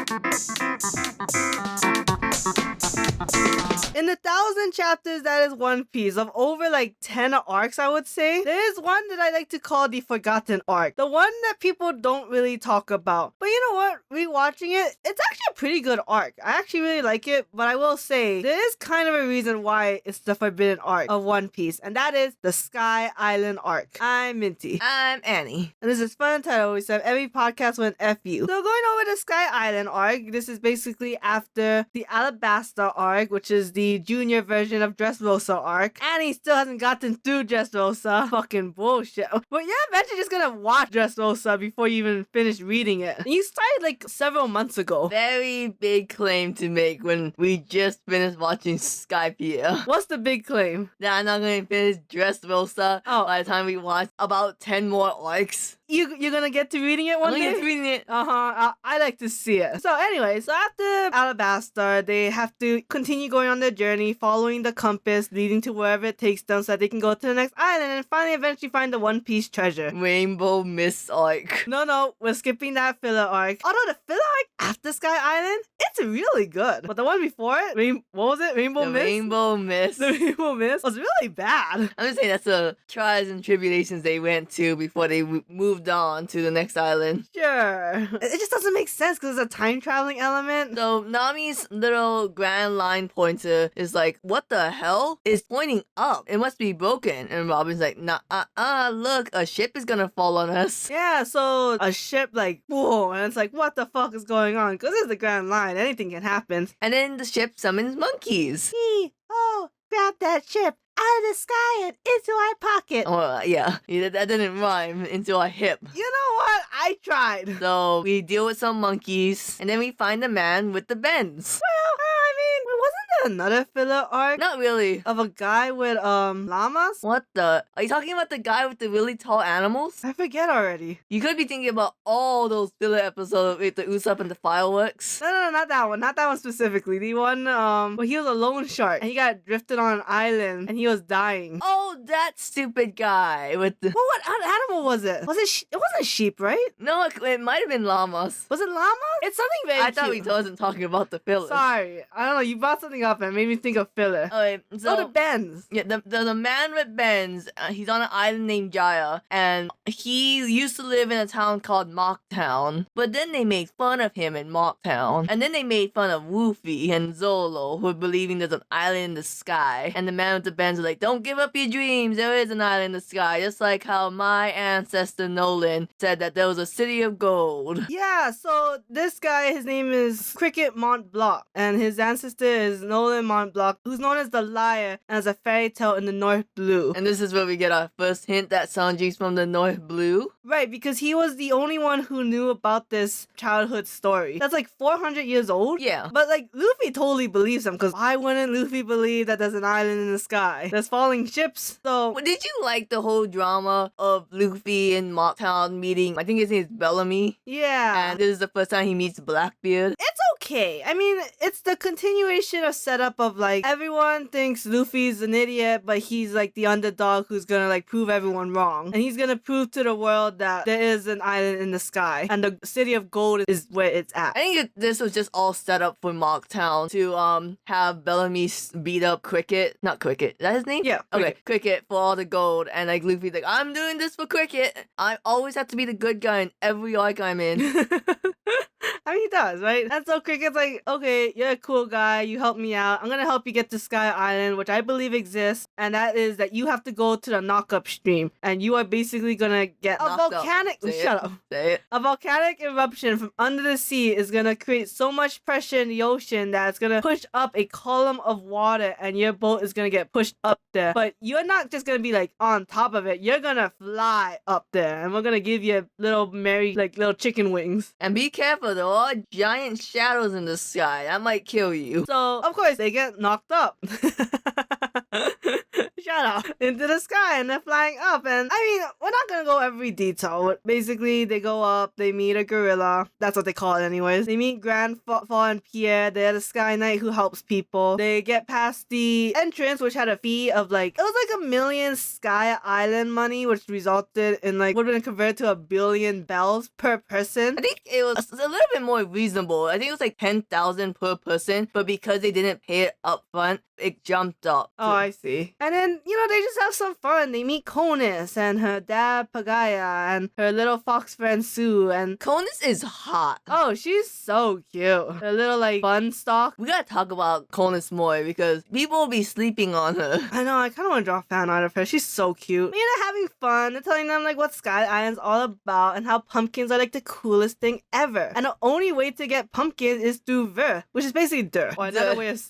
In the 1,000 chapters that is One Piece, of over like 10 arcs, I would say, there is one that I like to call the Forgotten Arc. The one that people don't really talk about. But you know what? Rewatching it, it's actually a pretty good arc. I actually really like it, but I will say, there is kind of a reason why it's the Forbidden Arc of One Piece, and that is the Sky Island Arc. I'm Minty. I'm Annie. And this is FunUntitled. We said every podcast went F you. So going over the Sky Island arc, this is basically after the Alabasta arc, which is the junior version of Dressrosa arc. Annie still hasn't gotten through Dressrosa. Fucking bullshit. But yeah, eventually just gonna watch Dressrosa before you even finish reading it. And you started like several months ago. Very big claim to make when we just finished watching Skypiea. What's the big claim? That I'm not going to finish Dressrosa by the time we watch about 10 more arcs. You're gonna get to reading it one day? I'm gonna get to reading it. I like to see it. So anyway, so after Alabasta, they have to continue going on their journey, following the compass, leading to wherever it takes them so that they can go to the next island and finally eventually find the One Piece treasure. Rainbow Mist arc. No, we're skipping that filler arc. Although the filler arc after Sky Island, it's really good. But the one before it, what was it? Rainbow Mist? Rainbow Mist. The Rainbow Mist was really bad. I'm just saying that's the trials and tribulations they went to before they moved on to the next island. Sure. It just doesn't make sense because there's a time traveling element. So Nami's little grand line pointer is like, what the hell? It's pointing up. It must be broken. And Robin's like, nah, look, a ship is gonna fall on us. Yeah, so a ship like, whoa, and it's like, what the fuck is going on? Because it's the grand line. Anything can happen. And then the ship summons monkeys. Grab that ship out of the sky and into our pocket. Oh, yeah, that didn't rhyme. Into our hip. You know what? I tried. So we deal with some monkeys, and then we find the man with the bends. Well, I mean, wasn't there another filler arc? Not really. Of a guy with, llamas? What the? Are you talking about the guy with the really tall animals? I forget already. You could be thinking about all those filler episodes with the Usopp and the fireworks. No, not that one. Not that one specifically. The one, where he was a loan shark, and he got drifted on an island, and he was dying. Oh, that stupid guy with the... Well, what animal was it? Was it it wasn't sheep, right? No, it might have been llamas. Was it llama? It's something very I thought cute. we wasn't talking about the filler. Sorry. I don't know. You brought something up and made me think of filler. Okay, so... the bends. Yeah, the man with bends, he's on an island named Jaya, and he used to live in a town called Mocktown, but then they made fun of him in Mocktown, and then they made fun of Woofy and Zolo, who were believing there's an island in the sky, and the man with the bends was like, don't give up your dreams, there is an island in the sky, just like how my ancestor Noland said that there was a city of gold. Yeah, so this guy, his name is Cricket Montblanc, and his ancestor is Noland Montblanc, who's known as the Liar and as a fairy tale in the North Blue. And this is where we get our first hint that Sanji's from the North Blue. Right, because he was the only one who knew about this childhood story. That's like 400 years old. Yeah. But like, Luffy totally believes him, because why wouldn't Luffy believe that there's an island in the sky? There's falling ships, so... Well, did you like the whole drama of Luffy and Mocktown meeting, I think his name is Bellamy? Yeah. And this is the first time he meets Blackbeard. It's okay. I mean, it's the continuation of setup of like, everyone thinks Luffy's an idiot, but he's like the underdog who's gonna like prove everyone wrong. And he's gonna prove to the world that there is an island in the sky, and the city of gold is where it's at. I think this was just all set up for Mocktown to have Bellamy beat up Cricket. Not Cricket. Is that his name? Yeah. Okay, Cricket for all the gold. And like Luffy's like, I'm doing this for Cricket. I always have to be the good guy in every arc I'm in. I mean, he does, right? And so Cricket's like, okay, you're a cool guy. You help me out. I'm gonna help you get to Sky Island, which I believe exists. And that is that you have to go to the knock-up stream. And you are basically gonna get a volcanic... Shut up. Say it. A volcanic eruption from under the sea is gonna create so much pressure in the ocean that it's gonna push up a column of water, and your boat is gonna get pushed up there. But you're not just gonna be like on top of it. You're gonna fly up there, and we're gonna give you little little chicken wings. And be careful, there are giant shadows in the sky. That might kill you. So, of course, they get knocked up. Shut up. Into the sky, and they're flying up. And I mean, we're not gonna go every detail. But basically, they go up, they meet a gorilla. That's what they call it anyways. They meet Grandpa and Pierre. They're the Sky Knight who helps people. They get past the entrance, which had a fee of like, it was like 1 million Sky Island money, which resulted in like, would have been converted to 1 billion bells per person. I think it was a little bit more reasonable. I think it was like 10,000 per person, but because they didn't pay it up front, it jumped up. Oh, I see. And then, they just have some fun. They meet Conus and her dad, Pagaya, and her little fox friend, Sue. And Conus is hot. oh, she's so cute. Her little, like, fun stalk. We gotta talk about Conus more because people will be sleeping on her. I know, I kind of want to draw a fan art of her. She's so cute. They're having fun. They're telling them, like, what Sky Island's all about and how pumpkins are, like, the coolest thing ever. And the only way to get pumpkins is through Ver, which is basically Dur. Or another way of,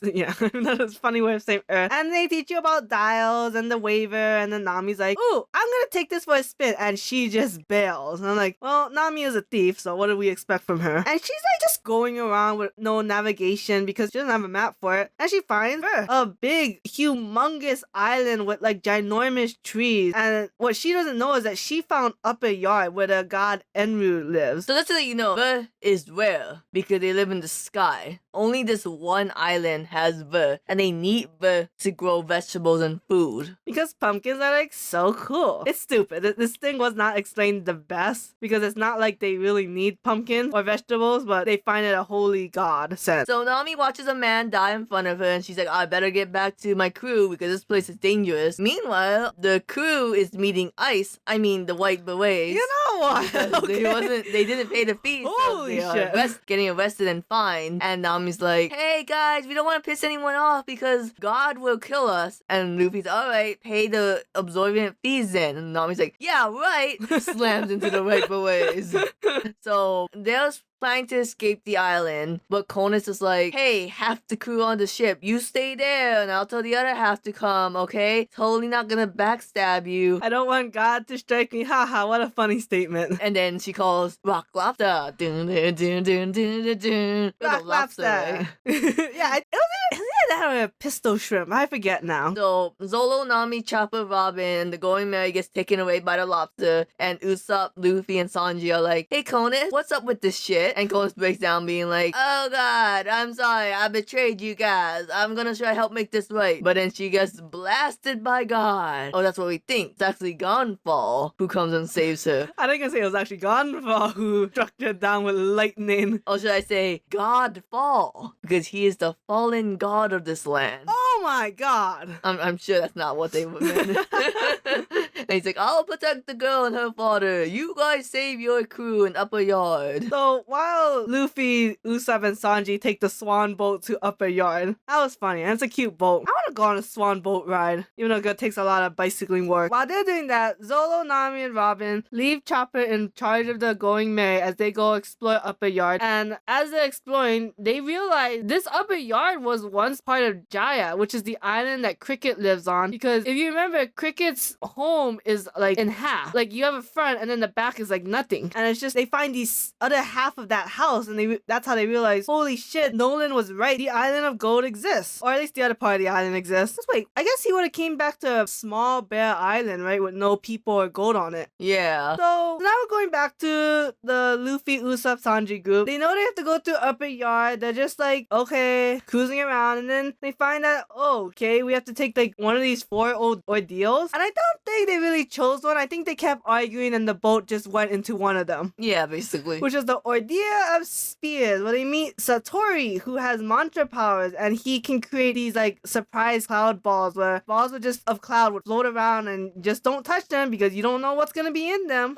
another funny way of saying Earth. And they teach you about dials and the waiver, and then Nami's like, ooh, I'm gonna take this for a spin, and she just bails. And I'm like, well, Nami is a thief, so what do we expect from her? And she's like just going around with no navigation because she doesn't have a map for it. And she finds Ver, a big, humongous island with like ginormous trees. And what she doesn't know is that she found Upper Yard where the god Enru lives. So just to let you know, Ver is rare because they live in the sky. Only this one island has Ver, and they need Ver to grow vegetables and food. Because pumpkins are like so cool. It's stupid. This thing was not explained the best because it's not like they really need pumpkins or vegetables, but they find it a holy god sense. So Nami watches a man die in front of her and she's like, I better get back to my crew because this place is dangerous. Meanwhile, the crew is meeting Ice. I mean the White Berets. You know what? They didn't pay the fees. Holy so shit. Getting arrested and fined. And Nami's like, hey guys, we don't want to piss anyone off because God will kill us. And Luffy's alright, pay the absorbent fees then. And Nami's like, yeah, right. Slams into the White Berets. So they're planning to escape the island, but Conus is like, hey, half the crew on the ship, you stay there and I'll tell the other half to come, okay? Totally not gonna backstab you. I don't want God to strike me. Haha, what a funny statement. And then she calls Rock Lobster. Dun, dun, dun, dun, dun, dun, dun. Rock Lobster. Right? Yeah, it was that or a pistol shrimp. I forget now. So Zolo, Nami, Chopper, Robin, and the Going Merry gets taken away by the lobster, and Usopp, Luffy, and Sanji are like, hey Conus, what's up with this shit? And Conus breaks down being like, oh god, I'm sorry, I betrayed you guys. I'm gonna try to help make this right. But then she gets blasted by God. Oh, that's what we think. It's actually Gunfall who comes and saves her. I think I say it was actually Gunfall who struck her down with lightning. Or should I say Godfall? Because he is the fallen god of this land. Oh my god. I'm sure that's not what they meant. And he's like, I'll protect the girl and her father. You guys save your crew in Upper Yard. So while Luffy, Usopp, and Sanji take the swan boat to Upper Yard, that was funny, and it's a cute boat. I want to go on a swan boat ride, even though it takes a lot of bicycling work. While they're doing that, Zolo, Nami, and Robin leave Chopper in charge of the Going Merry as they go explore Upper Yard. And as they're exploring, they realize this Upper Yard was once part of Jaya, which is the island that Cricket lives on. Because if you remember, Cricket's home is like in half. Like you have a front and then the back is like nothing. And it's just they find these other half of that house and that's how they realize, holy shit, Noland was right. The island of gold exists. Or at least the other part of the island exists. Just wait, I guess he would have came back to a small bare island, right? With no people or gold on it. Yeah. So now we're going back to the Luffy, Usopp, Sanji group. They know they have to go to Upper Yard. They're just like, okay, cruising around. And then they find that, oh, okay, we have to take like one of these 4 old ordeals. And I don't think they really chose one. I think they kept arguing and the boat just went into one of them. Yeah, basically. Which is the Ordeal of Spears, where they meet Satori, who has mantra powers, and he can create these like surprise cloud balls where balls are just of cloud would float around and just don't touch them because you don't know what's gonna be in them.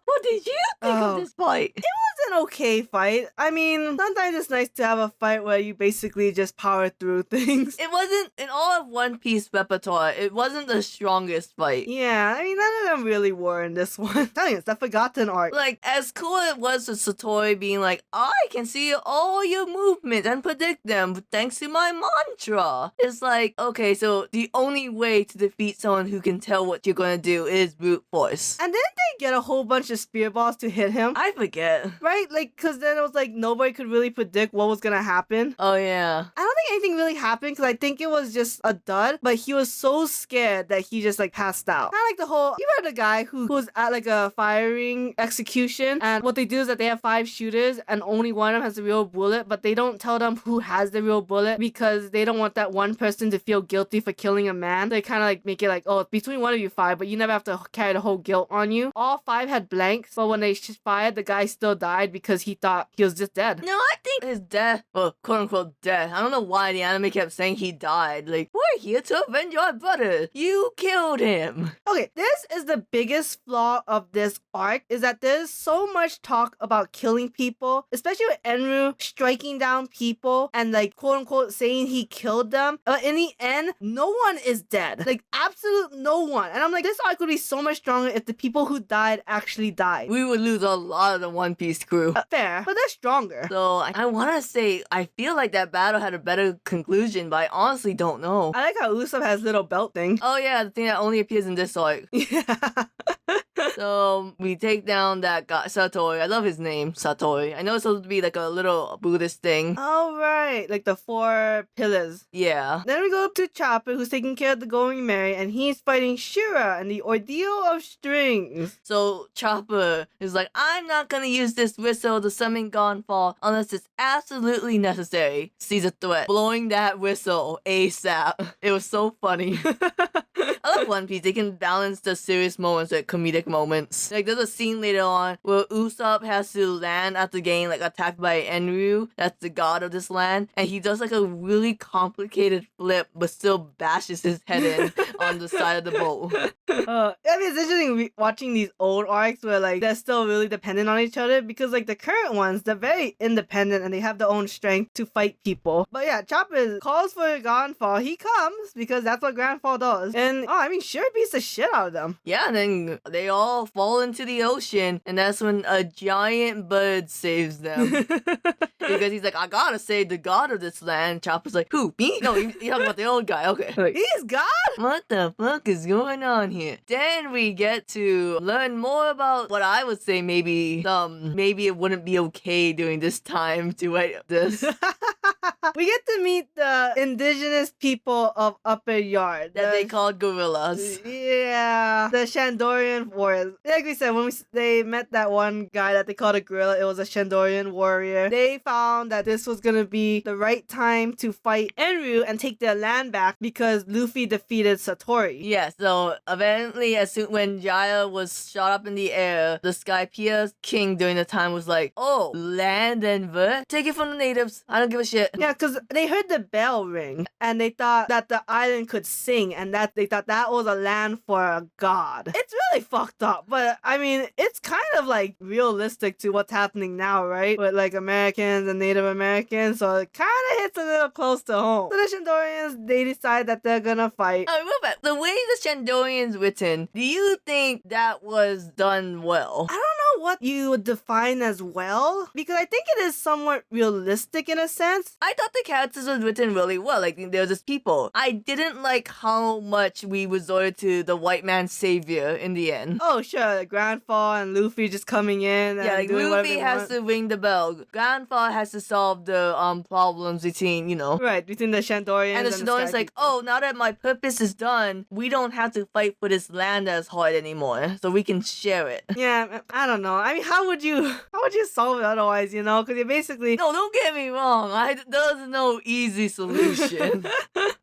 What did you think of this fight? It was an okay fight. I mean, sometimes it's nice to have a fight where you basically just power through things. It wasn't, in all of One Piece repertoire, it wasn't the strongest fight. Yeah, I mean, none of them really were in this one. I'm telling you, it's the forgotten arc. Like, as cool it was with Satori being like, I can see all your movements and predict them thanks to my mantra. It's like, okay, so the only way to defeat someone who can tell what you're gonna do is brute force. And didn't they get a whole bunch of spear balls to hit him? I forget. Right? Like, because then it was like nobody could really predict what was gonna happen. Oh, yeah. I don't think anything really happened because I think it was just a dud, but he was so scared that he just like passed out. Kind of like the whole, you heard the guy who was at like a firing execution, and what they do is that they have 5 shooters and only one of them has a real bullet, but they don't tell them who has the real bullet because they don't want that one person to feel guilty for killing a man. They kind of like make it like, oh, it's between one of you 5, but you never have to carry the whole guilt on you. All 5 had blanks, but when they fired, the guy still died because he thought he was just dead. No, I think his death, well, quote unquote death. I don't know why the anime kept saying he died. Like, we're here to avenge your brother. You killed him. Okay, this is the biggest flaw of this arc, is that there's so much talk about killing people, especially with Eneru striking down people and like quote unquote saying he killed them. But in the end, no one is dead. Like absolute no one. And I'm like, this arc would be so much stronger if the people who died actually died. We would lose a lot of the One Piece crew. Fair, but they're stronger. So I want to say, I feel like that battle had a better conclusion, but I honestly don't know. I like how Usopp has little belt thing. Oh yeah, the thing that only appears in this arc. Yeah. So we take down that guy, Satori. I love his name, Satori. I know it's supposed to be like a little Buddhist thing. Oh, right. Like the 4 pillars. Yeah. Then we go up to Chopper, who's taking care of the Going Merry, and he's fighting Shura and the Ordeal of Strings. So Chopper is like, I'm not gonna use this whistle to summon Gonfall unless it's absolutely necessary. Sees a threat. Blowing that whistle ASAP. It was so funny. I love One Piece. They can balance the serious moments with comedic moments. Like, there's a scene later on where Usopp has to land after getting, like, attacked by Eneru. That's the god of this land. And he does, like, a really complicated flip, but still bashes his head in on the side of the boat. I mean, it's interesting watching these old arcs where, like, they're still really dependent on each other because, like, the current ones, they're very independent and they have their own strength to fight people. But yeah, Chopper calls for Gonfall. He comes because that's what Grandfall does. And, I mean, sure beats the shit out of them. Yeah, and then they all fall into the ocean, and that's when a giant bird saves them. Because he's like, I gotta save the god of this land. Chopper's like, who, me? No, you're talking about the old guy. Okay. Like, he's God? What the fuck is going on here? Then we get to learn more about what I would say maybe it wouldn't be okay during this time to write this. We get to meet the indigenous people of Upper Yard. That they called gorillas. Yeah. The Shandorian warriors. Like we said, when they met that one guy that they called a gorilla, it was a Shandorian warrior. They found that this was gonna be the right time to fight Eneru and take their land back because Luffy defeated Satori. Yeah, so evidently when Jaya was shot up in the air, the Skypiea king during the time was like, oh, land and ver? Take it from the natives. I don't give a shit. Yeah, because they heard the bell ring and they thought that the island could sing and that they thought that was a land for a god. It's really fucked up, but I mean, it's kind of like realistic to what's happening now, right? With like Americans and Native Americans, so it kind of hits a little close to home. So the Shandorians, they decide that they're gonna fight. Oh, real back. The way the Shandorian's written, do you think that was done well? I don't know what you would define as well, because I think it is somewhat realistic in a sense. I thought the characters were written really well. Like, there was this people. I didn't like how much we resorted to the white man's savior in the end. Oh, sure. Like Grandfall and Luffy just coming in and yeah, like doing Luffy has to ring the bell. Grandpa has to solve the problems between, you know. Right, between the Shandorians and the Shandorians like, oh, now that my purpose is done, we don't have to fight for this land as hard anymore. So we can share it. Yeah, I don't know. I mean, how would you solve it otherwise, you know? Because you basically... No, don't get me wrong. There's no easy solution.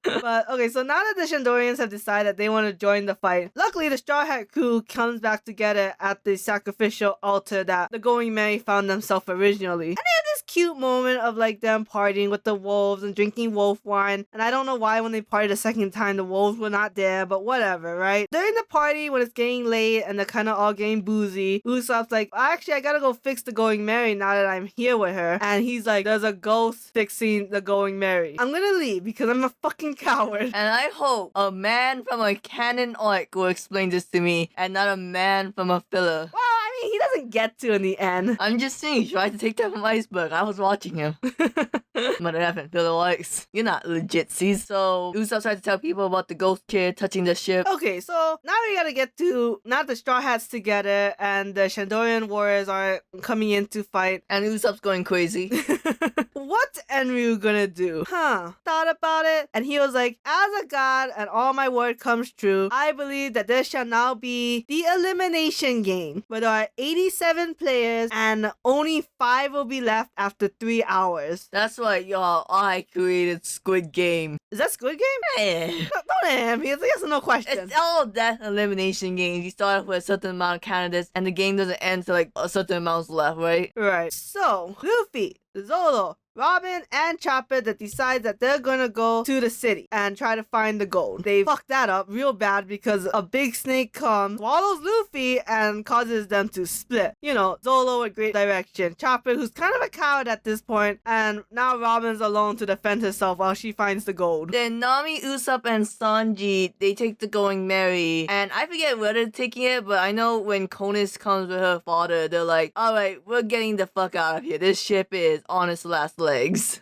But, okay, so now that the Shandorians have decided they want to join the fight, luckily the Straw Hat crew comes back together at the sacrificial altar that the Going Merry found themselves originally. And they have this cute moment of, like, them partying with the wolves and drinking wolf wine. And I don't know why when they partied a second time, the wolves were not there, but whatever, right? During the party, when it's getting late and they're kind of all getting boozy, Usopp's like, actually, I gotta go fix the Going Merry now that I'm here with her. And he's like, there's a ghost fixing the Going Merry. I'm gonna leave because I'm a fucking coward. And I hope a man from a canon arc will explain this to me and not a man from a filler. Well, I mean, he doesn't get to in the end. I'm just saying, he tried to take that from Iceberg. I was watching him. But it happened. Filler likes. You're not legit, see? So Usopp tried to tell people about the ghost kid touching the ship. Okay, so now we gotta get to not the Straw Hats together and the Shandorian warriors are coming in to fight. And Usopp's going crazy. what's Enru gonna do? Thought about it, and he was like, as a god and all my word comes true, I believe that there shall now be the elimination game, where there are 87 players and only 5 will be left after 3 hours. That's why, y'all, I created Squid Game. Is that Squid Game? Eh. Don't answer me. It's a yes or no question. It's all death elimination games. You start off with a certain amount of candidates, and the game doesn't end till like a certain amount's left, right? Right. So, Luffy, Zolo, Robin, and Chopper that decide that they're gonna go to the city and try to find the gold. They fuck that up real bad because a big snake comes, swallows Luffy, and causes them to split. You know, Zolo with great direction, Chopper, who's kind of a coward at this point, and now Robin's alone to defend herself while she finds the gold. Then Nami, Usopp, and Sanji, they take the Going Merry, and I forget where they're taking it, but I know when Konis comes with her father, they're like, alright, we're getting the fuck out of here. This ship is on its last legs.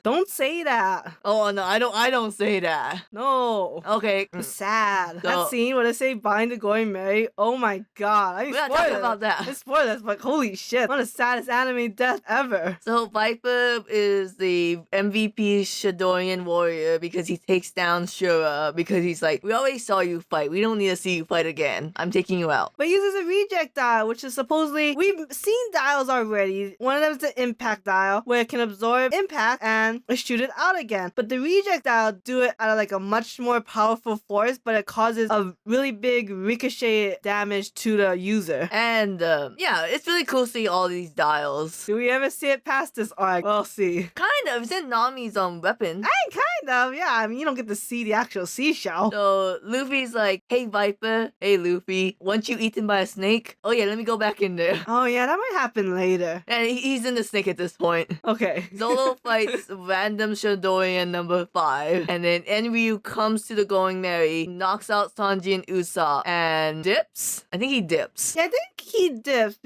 Don't say that. Oh no, I don't say that. No. Okay. It's sad. So- That scene where they say bind the going Merry. Oh my god. I We're not talking about that. It's spoilers, but holy shit. One of the saddest anime death ever. So Viper is the MVP Shadorian warrior because he takes down Shura because he's like, we already saw you fight. We don't need to see you fight again. I'm taking you out. But he uses a reject dial, which is supposedly, we've seen dials already. One of them is the impact dial, where it can absorb impact and shoot it out again. But the reject dial do it at like a much more powerful force, but it causes a really big ricochet damage to the user. And yeah, it's really cool seeing all these dials. Do we ever see it past this arc? We'll see. Kind of. It's in Nami's weapon. Kind of, yeah. I mean, you don't get to see the actual seashell. So Luffy's like, hey Viper, hey Luffy, weren't you eaten by a snake? Oh yeah, let me go back in there. Oh yeah, that might happen later. And he's in the snake at this point. Okay. Zolo fights random Shadorian number 5, and then Enryu comes to the Going Merry, knocks out Sanji and Usopp, and dips? I think he dips. Yeah, I think he dips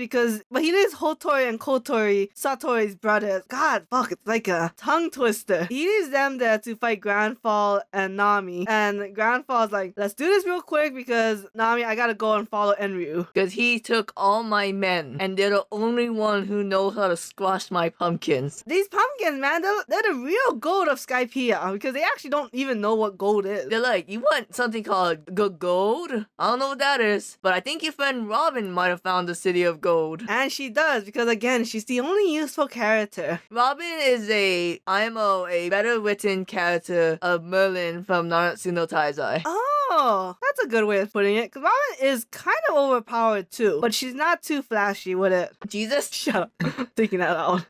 but he is Hotori and Kotori, Satori's brothers. God, fuck, it's like a tongue twister. He leaves them there to fight Grandfall and Nami, and Grandfall's like, let's do this real quick because Nami, I gotta go and follow Enryu. Because he took all my men, and they're the only one who knows how to squash my pumpkins. These pumpkins, man, they're the real gold of Skypiea because they actually don't even know what gold is. They're like, you want something called gold? I don't know what that is, but I think your friend Robin might have found the city of gold. And she does, because again, she's the only useful character. Robin is a better written character of Merlin from Naruto no Taizai. Oh, that's a good way of putting it. Because Robin is kind of overpowered too, but she's not too flashy with it. Jesus. Shut up. Thinking that out.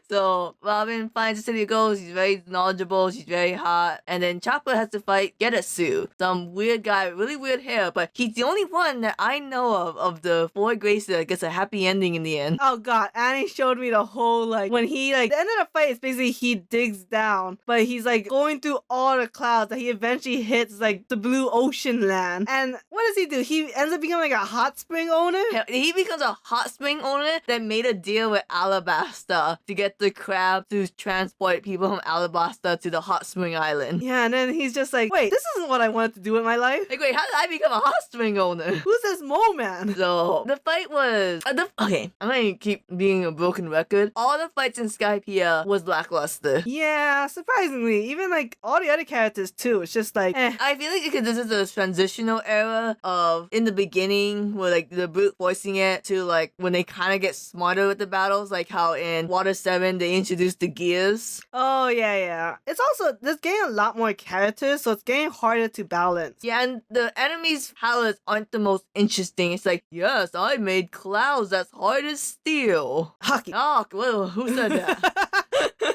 So Robin finds the city of gold. She's very knowledgeable. She's very hot. And then Chopper has to fight Getatsu, some weird guy, with really weird hair. But he's the only one that I know of the 4 Graces that gets a happy ending in the end. Oh god, Annie showed me the whole when he the end of the fight is basically he digs down, but he's going through all the clouds that he eventually hits the blue ocean land. And what does he do? He ends up becoming a hot spring owner? He becomes a hot spring owner that made a deal with Alabasta to get the crab to transport people from Alabasta to the hot spring island. Yeah, and then he's just like, wait, this isn't what I wanted to do with my life. Like, wait, how did I become a hot spring owner? Who's this mole man? So, the fight was... okay, I'm gonna keep being a broken record. All the fights in Skypiea was lackluster. Yeah, surprisingly. Even all the other characters too. It's just eh. I feel like because this is a transitional era of in the beginning where the brute voicing it to when they kind of get smarter with the battles, like how in Water 7 they introduced the gears. Oh yeah. It's also there's getting a lot more characters, so it's getting harder to balance. Yeah, and the enemies' powers aren't the most interesting. It's like, yes, I made clouds that's hard as steel. Hockey. Oh, well, who said that?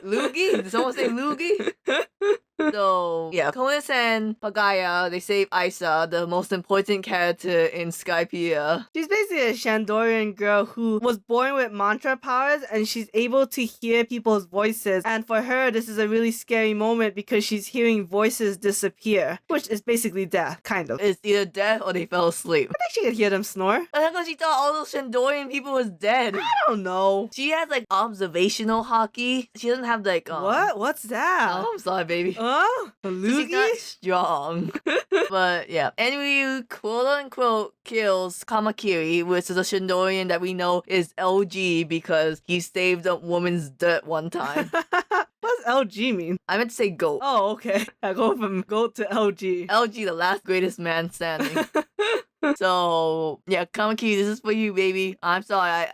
Lugi? Did someone say Lugi? So, yeah, Konis and Pagaya, they save Isa, the most important character in Skypiea. She's basically a Shandorian girl who was born with mantra powers, and she's able to hear people's voices. And for her, this is a really scary moment because she's hearing voices disappear, which is basically death, kind of. It's either death or they fell asleep. I think she could hear them snore. But how come she thought all those Shandorian people was dead? I don't know. She has observational hockey. She doesn't have What? What's that? Oh, I'm sorry, baby. A She's loogie? not strong. But yeah, Enryu quote unquote kills Kamakiri, which is a Shandorian that we know is LG because he saved a woman's dirt one time. LG mean? I meant to say goat. Oh, okay. I go from goat to LG. LG, the last greatest man standing. So yeah, Kamaki, this is for you, baby. I'm sorry,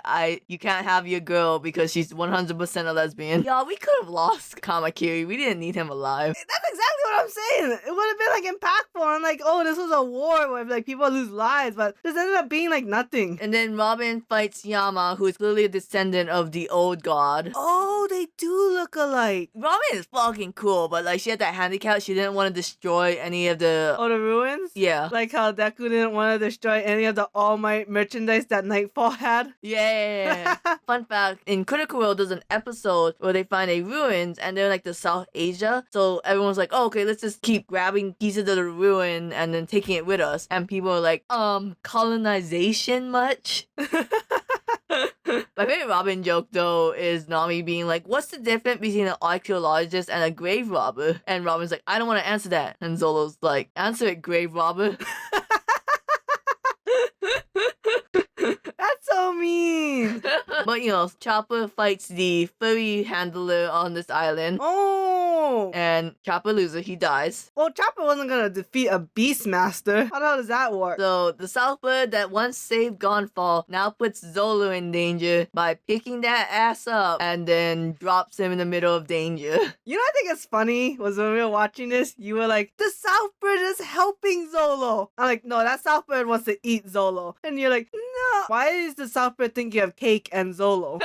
you can't have your girl because she's 100% a lesbian. Y'all, we could have lost Kamakiri. We didn't need him alive. That's exactly what I'm saying. It would have been like impactful and like, oh, this was a war where like people lose lives, but this ended up being like nothing. And then Robin fights Yama, who is clearly a descendant of the old god. Oh, they do look alike. Robin is fucking cool, but like she had that handicap. She didn't want to destroy any of the. Oh, the ruins? Yeah. Like how Deku didn't want to destroy any of the All Might merchandise that Nightfall had. Yeah. Fun fact, in Critical Role, there's an episode where they find a ruins and they're like the South Asia. So everyone's like, oh, okay, let's just keep grabbing pieces of the ruin and then taking it with us. And people are like, colonization much? My favorite Robin joke, though, is Nami being like, what's the difference between an archaeologist and a grave robber? And Robin's like, I don't want to answer that. And Zolo's like, answer it, grave robber. That's so mean. But, you know, Chopper fights the furry handler on this island. Oh. And Chopper loses, he dies. Well, Chopper wasn't gonna defeat a Beastmaster. How the hell does that work? So, the Southbird that once saved Gonfall now puts Zolo in danger by picking that ass up and then drops him in the middle of danger. You know what I think is funny was when we were watching this, you were like, the Southbird is helping Zolo. I'm like, no, that Southbird wants to eat Zolo. And you're like, no. Why is the Southbird thinking of Cake and Zolo?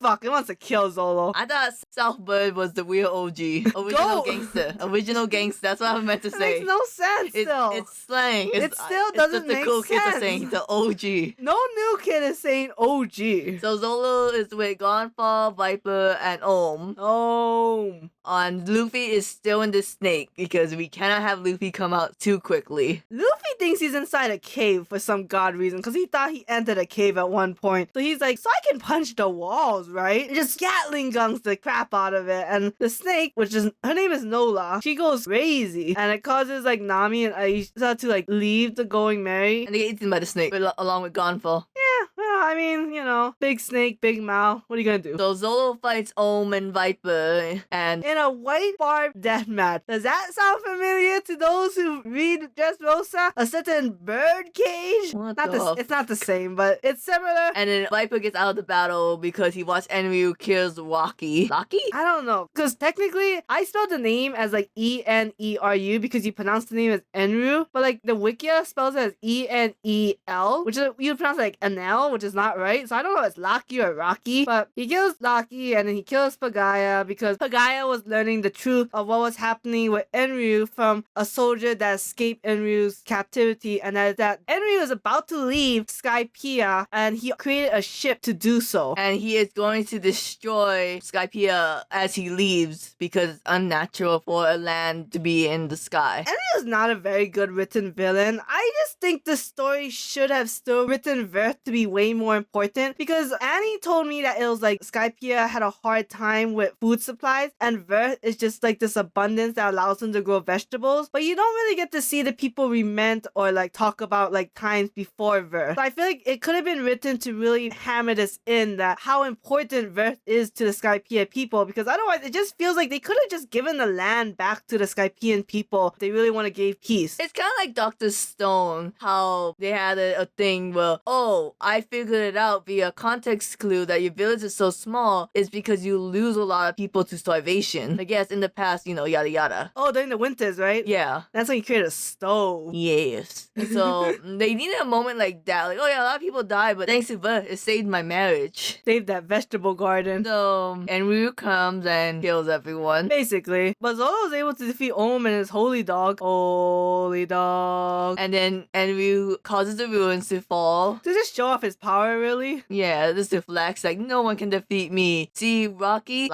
Fuck, it wants to kill Zolo. I thought Southbird was the real OG. Original gangster. Original gangster. That's what I meant to That say. makes no sense still. It's slang. It still doesn't It's just a cool make kid to sense. say the OG. No new kid is saying OG. So Zolo is with Gonfall, Viper, and Ohm. Oh. And Luffy is still in the snake because we cannot have Luffy come out too quickly. Luffy thinks he's inside a cave for some god reason because he thought he entered a cave at one point. So he's like, so I can punch the walls, right? And just Gatling guns the crap out of it. And the snake, which is, her name is Nola, she goes crazy. And it causes like Nami and Aisha to like leave the Going Merry. And they get eaten by the snake along with Gonfall. Yeah, well, I mean, you know, big snake, big mouth. What are you gonna do? So Zolo fights Ohm and Viper and In a white barb deathmatch. Does that sound familiar to those who read Dressrosa? A certain bird cage? It's not the same, but it's similar. and then Viper gets out of the battle because he watched Eneru kills Rocky. Rocky? I don't know, because technically I spelled the name as like Eneru because you pronounce the name as Enru, but like the Wikia spells it as Enel, which is you pronounce it like Anel, which is not right. So I don't know if it's Lucky or Rocky, but he kills Lucky and then he kills Pagaya because Pagaya was learning the truth of what was happening with Enru from a soldier that escaped Enru's captivity, and that Enru is about to leave Skypiea and he created a ship to do so. And he is going to destroy Skypiea as he leaves because it's unnatural for a land to be in the sky. Enru is not a very good written villain. I just think the story should have still written Verth to be way more important because Annie told me that it was like Skypiea had a hard time with food supplies and Verth is just like this abundance that allows them to grow vegetables, but you don't really get to see the people we meant or like talk about like times before Verth. So I feel like it could have been written to really hammer this in that how important Verth is to the Skypiea people, because otherwise it just feels like they could have just given the land back to the Skypiean people if they really want to give peace. It's kind of like Dr. Stone, how they had a thing where, oh, I figured it out via context clue that your village is so small is because you lose a lot of people to starvation. Like, yes, in the past, you know, yada yada. Oh, during the winters, right? Yeah. That's when you create a stove. Yes. So they needed a moment like that. Like, oh yeah, a lot of people died, but thanks to Verth, it saved my marriage. Save that vegetable garden. So, Enru comes and kills everyone. Basically. But Zolo was able to defeat Ohm and his holy dog. Holy dog. And then Enru causes the ruins to fall. To just show off his power, really? Yeah, this is flex. Like, no one can defeat me. See, Rocky,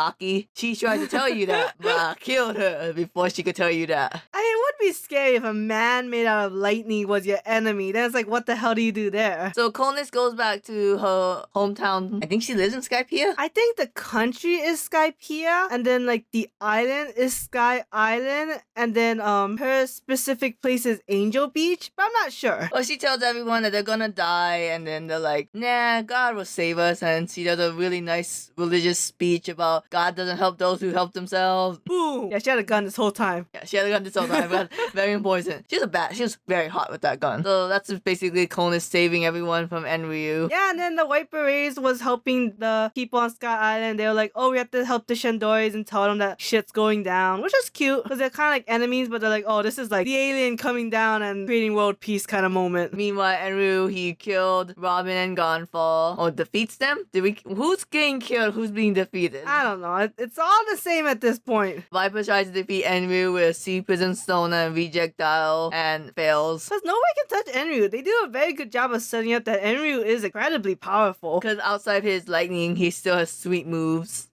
she tried to tell you that, but I killed her before she could tell you that. I mean, it would be scary if a man made out of lightning was your enemy. Then it's like, what the hell do you do there? So Coldness goes back to her hometown. I think she lives in Skypiea. I think the country is Skypiea, and then like the island is Sky Island, and then her specific place is Angel Beach, but I'm not sure. Well, she tells everyone that they're gonna die, and then they're like, nah, God will save us, and she does a really nice religious speech about God doesn't help those who help themselves. Boom! Yeah, she had a gun this whole time. Yeah, she had a gun this whole time, but very important. She was very hot with that gun. So that's just basically Konus saving everyone from Eneru. Yeah, and then the White Berets was helping the people on Sky Island. They were like, oh, we have to help the Shandoris and tell them that shit's going down, which is cute because they're kind of like enemies, but they're like, oh, this is like the alien coming down and creating world peace kind of moment. Meanwhile, Eneru, he killed Robin and Gonfall. Or defeats them? Who's getting killed? Who's being defeated? I don't know. It's all the same at this point. Viper tries to defeat Eneru with a Sea Prison Stone and Rejectile and fails. Because nobody can touch Eneru. They do a very good job of setting up that Eneru is incredibly powerful. Because outside his lightning, he still has sweet moves.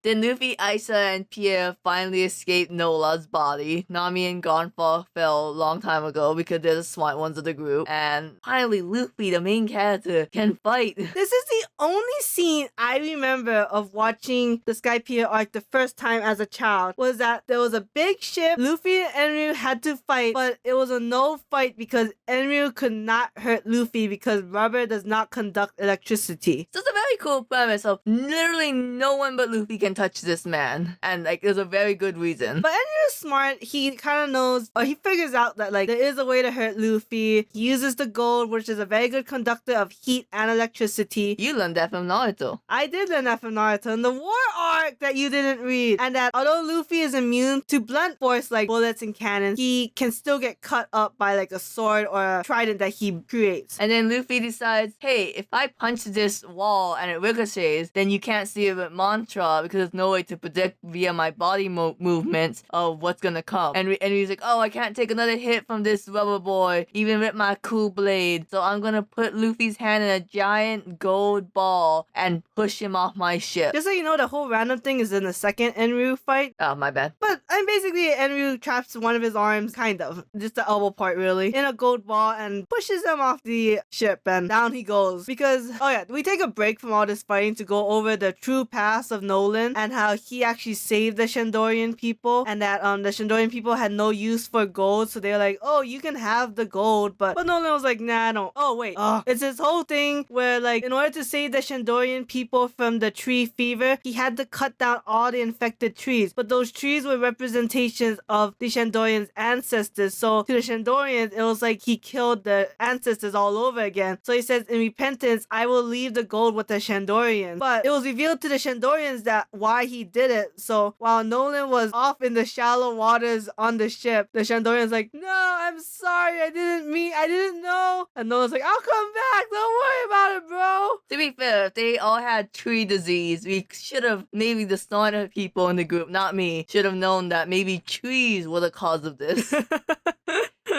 Then Luffy, Isa, and Pierre finally escaped Noland's body. Nami and Gonfall fell a long time ago because they're the smart ones of the group. And finally, Luffy, the main character, can fight. This is the only scene I remember of watching the Skypiea arc the first time as a child, was that there was a big ship, Luffy and Eneru had to fight, but it was a no fight because Eneru could not hurt Luffy because rubber does not conduct electricity. So it's a very cool premise of literally no one but Luffy can touch this man. And like, there's a very good reason. But Eneru's smart. He kind of knows, or he figures out that like there is a way to hurt Luffy. He uses the gold, which is a very good conductor of heat and electricity. You learned that from Naruto. I did learn that from Naruto in the war arc that you didn't read. And that although Luffy is immune to blunt force like bullets and cannons, he can still get cut up by like a sword or a trident that he creates. And then Luffy decides, hey, if I punch this wall and it ricochets, then you can't see it with mantra because there's no way to predict via my body movements of what's gonna come. And he's like, oh, I can't take another hit from this rubber boy, even with my cool blade. So I'm gonna put Luffy's hand in a giant gold ball and push him off my ship. Just so you know, the whole random thing is in the second Eneru fight. Oh, my bad. But I'm basically Eneru traps one of his arms, kind of, just the elbow part really, in a gold ball and pushes him off the ship and down he goes. Because, oh yeah, we take a break from all this fighting to go over the true past of Noland and how he actually saved the Shandorian people and that the Shandorian people had no use for gold, so they were like, oh, you can have the gold, but Noland was like, nah, I don't. Oh wait, it's this whole thing where like in order to save the Shandorian people from the tree fever, he had to cut down all the infected trees, but those trees were representations of the Shandorians' ancestors, so to the Shandorians it was like he killed the ancestors all over again. So he says, in repentance, I will leave the gold with the Shandorians. But it was revealed to the Shandorians that why he did it. So while Noland was off in the shallow waters on the ship, the Shandorian's like, no, I'm sorry, I didn't know. And Noland's like, I'll come back, don't worry about it, bro. To be fair, if they all had tree disease, we should have, maybe the smarter people in the group, not me, should have known that maybe trees were the cause of this.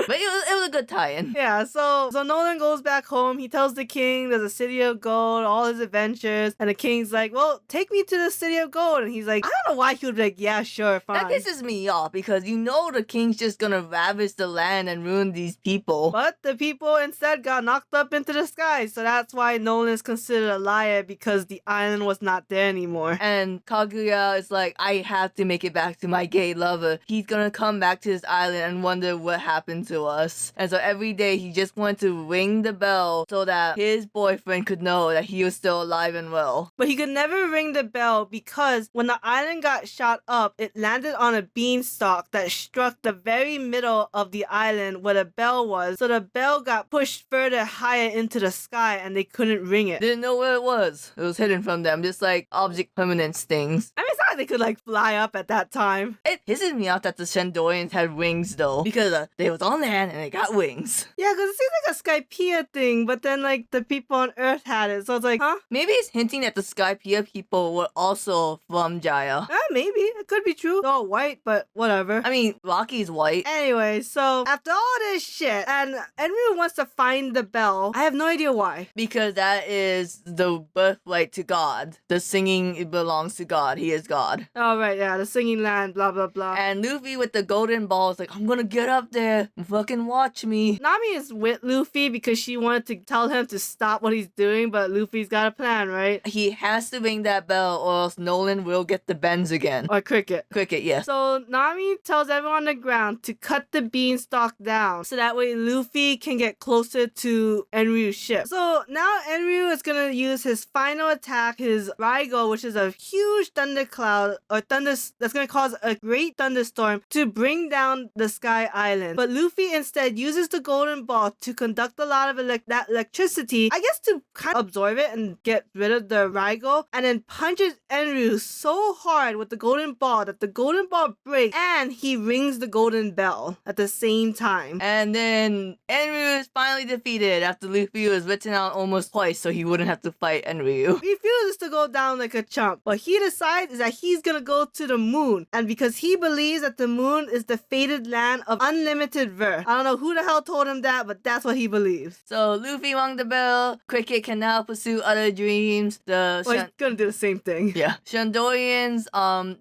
But it was a good tie-in. Yeah, so Noland goes back home. He tells the king there's a city of gold, all his adventures. And the king's like, well, take me to the city of gold. And he's like, I don't know why he would be like, yeah, sure, fine. That pisses me off because you know the king's just gonna ravage the land and ruin these people. But the people instead got knocked up into the sky. So that's why Noland is considered a liar, because the island was not there anymore. And Kaguya is like, I have to make it back to my gay lover. He's gonna come back to this island and wonder what happened to us. And so every day he just wanted to ring the bell so that his boyfriend could know that he was still alive and well. But he could never ring the bell because when the island got shot up, it landed on a beanstalk that struck the very middle of the island where the bell was. So the bell got pushed further higher into the sky and they couldn't ring it. Didn't know where it was. It was hidden from them, just like object permanence things. I mean, it's not like they could like fly up at that time. It pisses me off that the Shandorians had wings though, because they was on land and they got wings. Yeah, because it seems like a Skypiea thing, but then like the people on Earth had it, so it's like, huh? Maybe it's hinting that the Skypiea people were also from Jaya. Maybe. It could be true. They're all white, but whatever. I mean, Rocky's white. Anyway, so after all this shit, and Eneru wants to find the bell. I have no idea why. Because that is the birthright to God. The singing, it belongs to God. He is God. god. Oh, right, yeah, the singing land, blah, blah, blah. And Luffy with the golden ball is like, I'm gonna get up there and fucking watch me. Nami is with Luffy because she wanted to tell him to stop what he's doing, but Luffy's got a plan, right? He has to ring that bell or else Noland will get the bends again. Or Cricket. Cricket, yes. So Nami tells everyone on the ground to cut the beanstalk down so that way Luffy can get closer to Eneru's ship. So now Eneru is gonna use his final attack, his Raigo, which is a huge thundercloud or thunder that's gonna cause a great thunderstorm to bring down the Sky Island. But Luffy instead uses the golden ball to conduct a lot of that electricity, I guess to kind of absorb it and get rid of the Raigo, and then punches Eneru so hard with the golden ball that the golden ball breaks and he rings the golden bell at the same time. And then Eneru is finally defeated after Luffy was written out almost twice so he wouldn't have to fight Eneru. He refuses to go down like a chump. What he decides is that he's gonna go to the moon, and because he believes that the moon is the fated land of unlimited birth. I don't know who the hell told him that, but that's what he believes. So Luffy rung the bell. Cricket can now pursue other dreams. Well, he's gonna do the same thing. Yeah. Shandorians,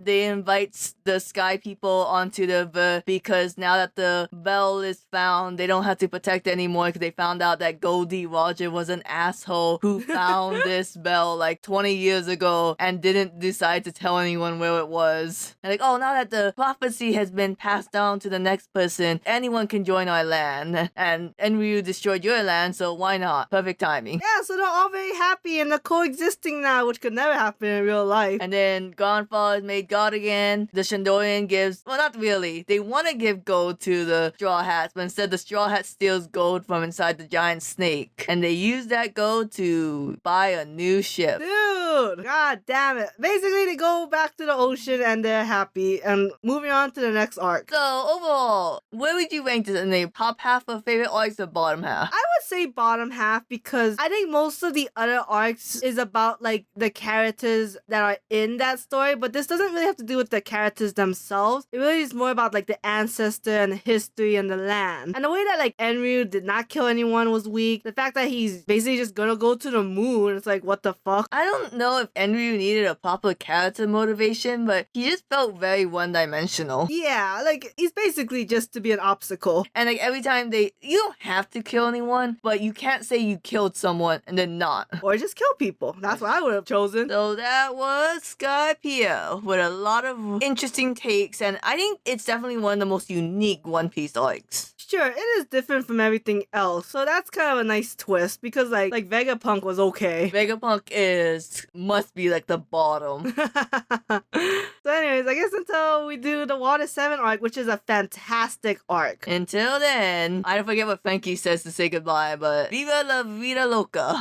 they invite the sky people onto the birth because now that the bell is found, they don't have to protect it anymore because they found out that Goldie Roger was an asshole who found this bell like 20 years ago and didn't decide to tell anyone where it was. And like, oh, now that the prophecy has been passed down to the next person, anyone can join our land. And Enryu destroyed your land, so why not? Perfect timing. Yeah, so they're all very happy and they're coexisting now, which could never happen in real life. And then Gonfall is made god again. The Shandorian gives, well, not really. They want to give gold to the Straw Hats, but instead the Straw Hat steals gold from inside the giant snake. And they use that gold to buy a new ship. Dude, god damn it. Basically, they go back to the ocean and they're happy. And moving on to the next arc. So overall, where would you rank this in the top half of favorite arcs or bottom half? I would say bottom half because I think most of the other arcs is about like the characters that are in that story, but this doesn't really have to do with the characters themselves. It really is more about like the ancestor and the history and the land. And the way that like Enryu did not kill anyone was weak. The fact that he's basically just gonna go to the moon, it's like what the fuck? I don't know if Enryu needed a proper character motivation, but he just felt very one-dimensional. Yeah, like he's basically just to be an obstacle. And like every time you don't have to kill anyone, but you can't say you killed someone and then not. Or just kill people. That's what I would have chosen. So that was Skypiea with a lot of interesting takes, and I think it's definitely one of the most unique One Piece arcs. Sure, it is different from everything else, so that's kind of a nice twist because like Vegapunk was okay. Vegapunk must be like the bottom. So anyways, I guess until we do the Water 7 arc, which is a fantastic arc. Until then, I forget what Frankie says to say goodbye, but Viva la vida loca.